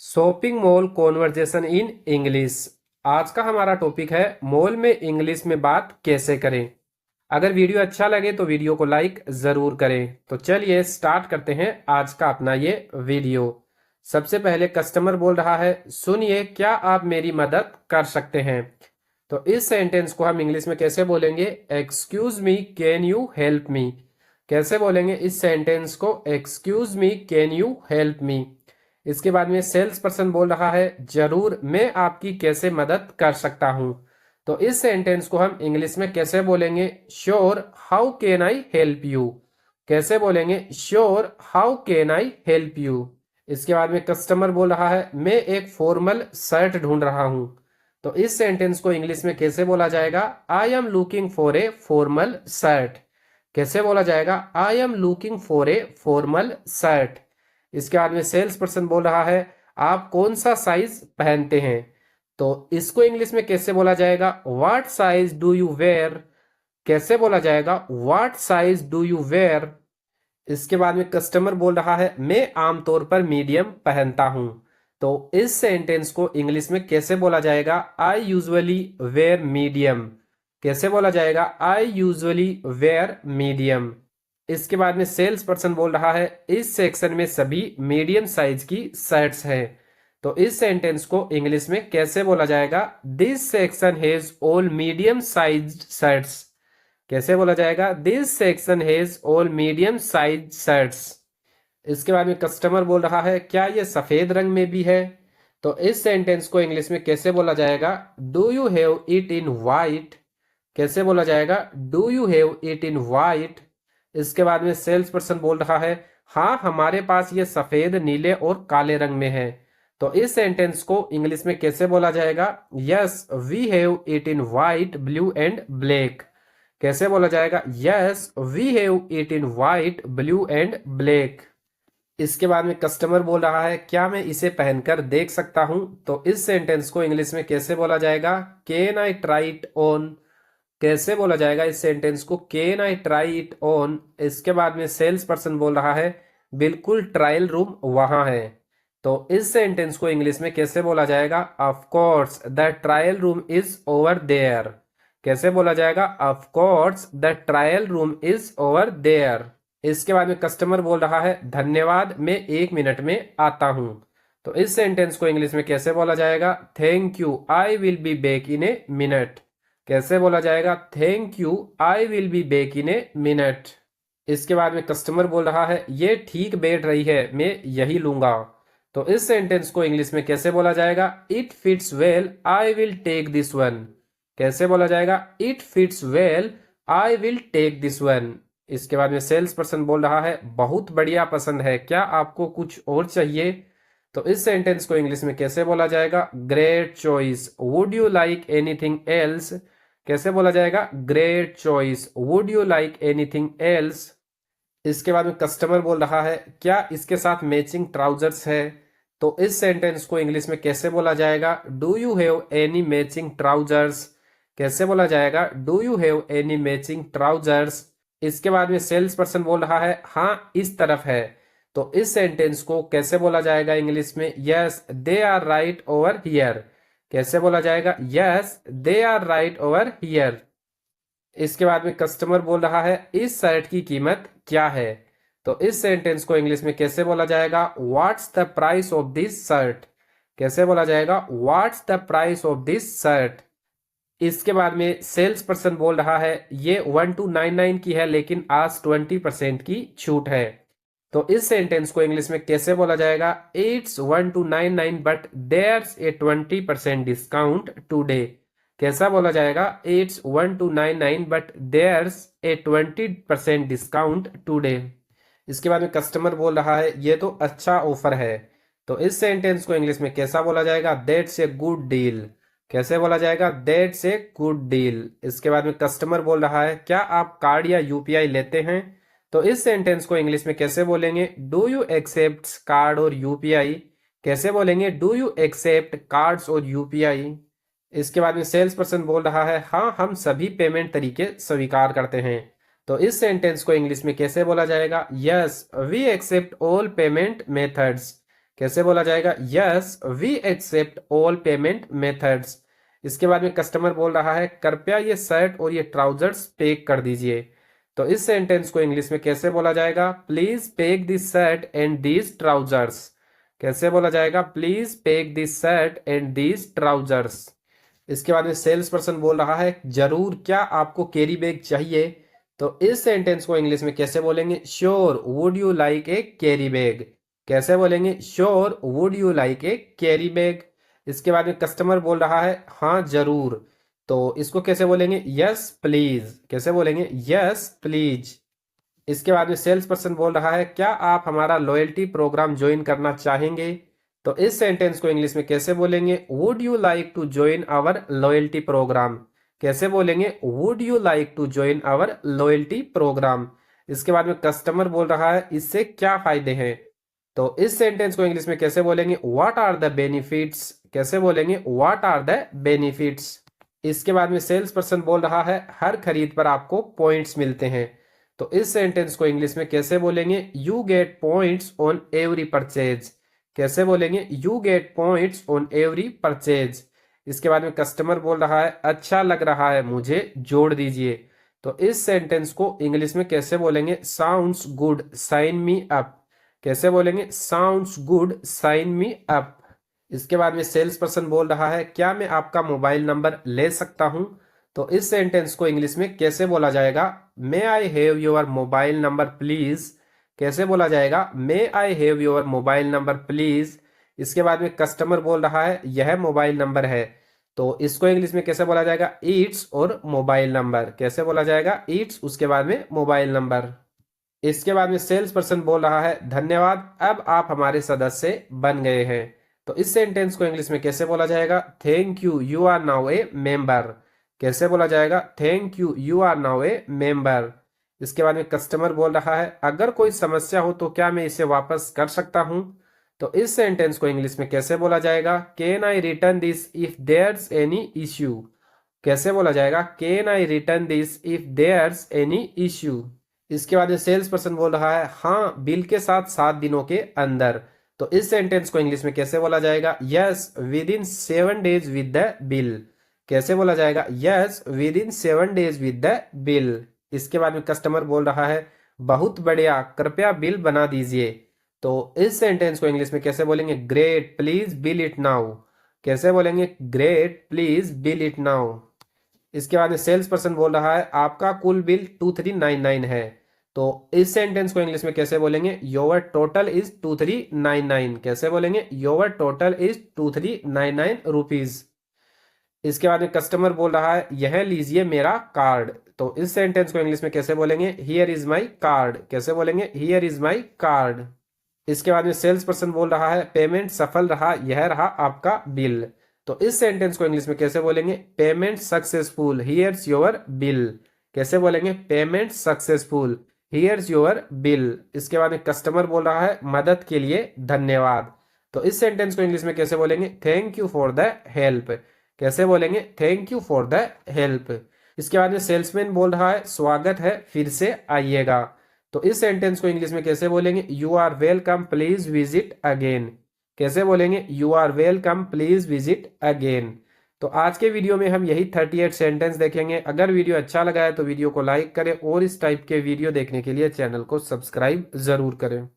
Shopping mall conversation in English. आज का हमारा टॉपिक है मॉल में इंग्लिश में बात कैसे करें। अगर वीडियो अच्छा लगे तो वीडियो को लाइक जरूर करें। तो चलिए स्टार्ट करते हैं आज का अपना ये वीडियो। सबसे पहले कस्टमर बोल रहा है, सुनिए क्या आप मेरी मदद कर सकते हैं। तो इस सेंटेंस को हम इंग्लिश में कैसे बोलेंगे? Excuse me can you help me. कैसे बोलेंगे इस सेंटेंस को? Excuse me can you help me. इसके बाद में सेल्स पर्सन बोल रहा है, जरूर मैं आपकी कैसे मदद कर सकता हूं। तो इस सेंटेंस को हम इंग्लिश में कैसे बोलेंगे? Sure how can I help you. कैसे बोलेंगे? Sure how can I help you. इसके बाद में कस्टमर बोल रहा है, मैं एक फॉर्मल शर्ट ढूंढ रहा हूं। तो इस सेंटेंस को इंग्लिश में कैसे बोला जाएगा? I am looking for a formal shirt. कैसे बोला जाएगा? I am looking for a formal shirt. इसके बाद में सेल्स पर्सन बोल रहा है, आप कौन सा साइज पहनते हैं। तो इसको इंग्लिश में कैसे बोला जाएगा? What size do you wear. कैसे बोला जाएगा? What size do you wear. इसके बाद में कस्टमर बोल रहा है, मैं आमतौर पर मीडियम पहनता हूं। तो इस सेंटेंस को इंग्लिश में कैसे बोला जाएगा? I usually wear medium. कैसे बोला जाएगा? I usually wear medium. इसके बाद में सेल्स पर्सन बोल रहा है, इस सेक्शन में सभी मीडियम साइज की शर्ट्स हैं। तो इस सेंटेंस को इंग्लिश में कैसे बोला जाएगा? This section has all medium size shirts. कैसे बोला जाएगा? This section has all medium size shirts. इसके बाद में कस्टमर बोल रहा है, क्या ये सफेद रंग में भी है। तो इस सेंटेंस को इंग्लिश में कैसे बोला जाएगा? Do you have it in white. कैसे बोला जाएगा? Do you have it in white. इसके बाद में सेल्स पर्सन बोल रहा है, हाँ हमारे पास ये सफेद, नीले और काले रंग में है। तो इस सेंटेंस को इंग्लिश में कैसे बोला जाएगा? Yes we have it in white, blue and black. कैसे बोला जाएगा? Yes we have it in white, blue and black. इसके बाद में कस्टमर बोल रहा है, क्या मैं इसे पहनकर देख सकता हूं। तो इस सेंटेंस को इंग्लिश में कैसे बोला जाएगा? Can I try it on. कैसे बोला जाएगा इस सेंटेंस को? Can I try it on. इसके बाद में सेल्स पर्सन बोल रहा है, बिल्कुल ट्रायल रूम वहां है। तो इस सेंटेंस को इंग्लिश में कैसे बोला जाएगा? Of course the trial room is over there. कैसे बोला जाएगा? Of course the trial room is over there. इसके बाद में कस्टमर बोल रहा है, धन्यवाद मैं 1 मिनट में आता हूं। तो इस सेंटेंस को इंग्लिश में कैसे बोला जाएगा? Thank you I will be back in a minute. कैसे बोला जाएगा? Thank you I will be back in a minute. इसके बाद में कस्टमर बोल रहा है, ये ठीक बैठ रही है, मैं यही लूंगा। तो इस सेंटेंस को इंग्लिश में कैसे बोला जाएगा? It fits well I will take this one. कैसे बोला जाएगा? It fits well I will take this one. इसके बाद में सेल्स पर्सन बोल रहा है, बहुत बढ़िया पसंद है, क्या आपको कुछ और चाहिए। तो इस सेंटेंस को इंग्लिश में कैसे बोला जाएगा? Great choice would you like anything else. कैसे बोला जाएगा? Great choice would you like anything else. इसके बाद में कस्टमर बोल रहा है, क्या इसके साथ मैचिंग ट्राउजर्स है। तो इस सेंटेंस को इंग्लिश में कैसे बोला जाएगा? Do you have any matching trousers. कैसे बोला जाएगा? Do you have any matching trousers. इसके बाद में सेल्स पर्सन बोल रहा है, हाँ इस तरफ है। तो इस सेंटेंस को कैसे बोला जाएगा इंग्लिश में? Yes they are right over here. कैसे बोला जाएगा? Yes they are right over here. इसके बाद में कस्टमर बोल रहा है, इस शर्ट की कीमत क्या है। तो इस सेंटेंस को इंग्लिश में कैसे बोला जाएगा? What's the price of this shirt. कैसे बोला जाएगा? What's the price of this shirt. इसके बाद में सेल्स पर्सन बोल रहा है, ये 1299 की है लेकिन आज 20% की छूट है। तो इस सेंटेंस को इंग्लिश में कैसे बोला जाएगा? It's 1299 but there's a 20% discount today. कैसा बोला जाएगा? It's 1299 but there's a 20% discount today. इसके बाद में कस्टमर बोल रहा है, ये तो अच्छा ऑफर है। तो इस सेंटेंस को इंग्लिश में कैसा बोला जाएगा? That's a good deal. कैसे बोला जाएगा? That's a good deal. इसके बाद में कस्टमर बोल रहा है, क्या आप कार्ड या यूपीआई लेते हैं। तो इस सेंटेंस को इंग्लिश में कैसे बोलेंगे? डू यू एक्सेप्ट कार्ड और यूपीआई। कैसे बोलेंगे? डू यू एक्सेप्ट कार्ड्स और यूपीआई। इसके बाद में सेल्स पर्सन बोल रहा है, हाँ हम सभी पेमेंट तरीके स्वीकार करते हैं। तो इस सेंटेंस को इंग्लिश में कैसे बोला जाएगा? Yes we accept all payment methods. कैसे बोला जाएगा? Yes we accept all payment methods. इसके बाद में कस्टमर बोल रहा है कृपया ये शर्ट और ये ट्राउजर्स पैक कर दीजिए। तो इस सेंटेंस को इंग्लिश में कैसे बोला जाएगा? Please pack this shirt and these trousers. कैसे बोला जाएगा? Please pack this shirt and these trousers. इसके बाद में सेल्स पर्सन बोल रहा है जरूर, क्या आपको कैरी बैग चाहिए? तो इस सेंटेंस को इंग्लिश में कैसे बोलेंगे? Sure would you like a carry bag. कैसे बोलेंगे? Sure would you like a carry bag. इसके बाद में कस्टमर बोल रहा है हाँ जरूर। तो इसको कैसे बोलेंगे? Yes please. कैसे बोलेंगे? Yes please. इसके बाद में सेल्स पर्सन बोल रहा है क्या आप हमारा लॉयल्टी प्रोग्राम ज्वाइन करना चाहेंगे? तो इस सेंटेंस को इंग्लिश में कैसे बोलेंगे? Would you like to join our loyalty programme. कैसे बोलेंगे? Would you like to join our loyalty programme. इसके बाद में कस्टमर बोल रहा है इससे क्या फायदे हैं? तो इस सेंटेंस को इंग्लिश में कैसे बोलेंगे? What are the benefits. कैसे बोलेंगे? What are the benefits. इसके बाद में सेल्स पर्सन बोल रहा है हर खरीद पर आपको पॉइंट्स मिलते हैं। तो इस सेंटेंस को इंग्लिश में कैसे बोलेंगे? You get points on every purchase. कैसे बोलेंगे? You get points on every purchase. इसके बाद में कस्टमर बोल रहा है अच्छा लग रहा है मुझे, जोड़ दीजिए। तो इस सेंटेंस को इंग्लिश में कैसे बोलेंगे? Sounds good sign me up. कैसे बोलेंगे? Sounds good sign me up. इसके बाद में सेल्स पर्सन बोल रहा है क्या मैं आपका मोबाइल नंबर ले सकता हूं? तो इस सेंटेंस को इंग्लिश में कैसे बोला जाएगा? May I have your mobile number please. कैसे बोला जाएगा? May I have your mobile number please. इसके बाद में कस्टमर बोल रहा है यह मोबाइल नंबर है। तो इसको इंग्लिश में कैसे बोला जाएगा? इट्स और मोबाइल नंबर। कैसे बोला जाएगा? इट्स उसके बाद में मोबाइल नंबर। इसके बाद में सेल्स पर्सन बोल रहा है धन्यवाद, अब आप हमारे सदस्य बन गए हैं। तो इस सेंटेंस को इंग्लिश में कैसे बोला जाएगा? Thank you you are now a member. कैसे बोला जाएगा? Thank you you are now a member. इसके बाद में कस्टमर बोल रहा है अगर कोई समस्या हो तो क्या मैं इसे वापस कर सकता हूं? तो इस सेंटेंस को इंग्लिश में कैसे बोला जाएगा? Can I return this if there's any issue. कैसे बोला जाएगा? Can I return this if there's any issue. इसके बाद में सेल्स पर्सन बोल रहा है हाँ बिल के साथ 7 दिनों के अंदर। तो इस सेंटेंस को इंग्लिश में कैसे बोला जाएगा? Yes with in 7 days with the bill. कैसे बोला जाएगा? Yes with in 7 days with the bill. इसके बाद में कस्टमर बोल रहा है बहुत बढ़िया, कृपया बिल बना दीजिए। तो इस सेंटेंस को इंग्लिश में कैसे बोलेंगे? Great please bill it now. कैसे बोलेंगे? Great please bill it now. इसके बाद में सेल्स पर्सन बोल रहा है आपका कुल बिल 2399 है। तो इस सेंटेंस को इंग्लिश में कैसे बोलेंगे? Your total is 2399। कैसे बोलेंगे? Your total is 2399 rupees. इसके बाद में कस्टमर बोल रहा है यह लीजिए मेरा कार्ड। तो इस सेंटेंस को इंग्लिश में कैसे बोलेंगे? Here is my card. कैसे बोलेंगे? Here is my card. इसके बाद में सेल्स पर्सन बोल रहा है पेमेंट सफल रहा, यह रहा आपका बिल। तो इस सेंटेंस को इंग्लिश में कैसे बोलेंगे? Payment successful, here's your bill. कैसे बोलेंगे? Payment successful, here's your bill. इसके बाद में कस्टमर बोल रहा है मदद के लिए धन्यवाद। तो इस सेंटेंस को इंग्लिश में कैसे बोलेंगे? Thank you for the help. कैसे बोलेंगे? Thank you for the help. इसके बाद में सेल्समैन बोल रहा है स्वागत है, फिर से आइएगा। तो इस सेंटेंस को इंग्लिश में कैसे बोलेंगे? You are welcome please visit again. कैसे बोलेंगे? You are welcome please visit again. तो आज के वीडियो में हम यही 38 सेंटेंस देखेंगे। अगर वीडियो अच्छा लगा है तो वीडियो को लाइक करें और इस टाइप के वीडियो देखने के लिए चैनल को सब्सक्राइब जरूर करें।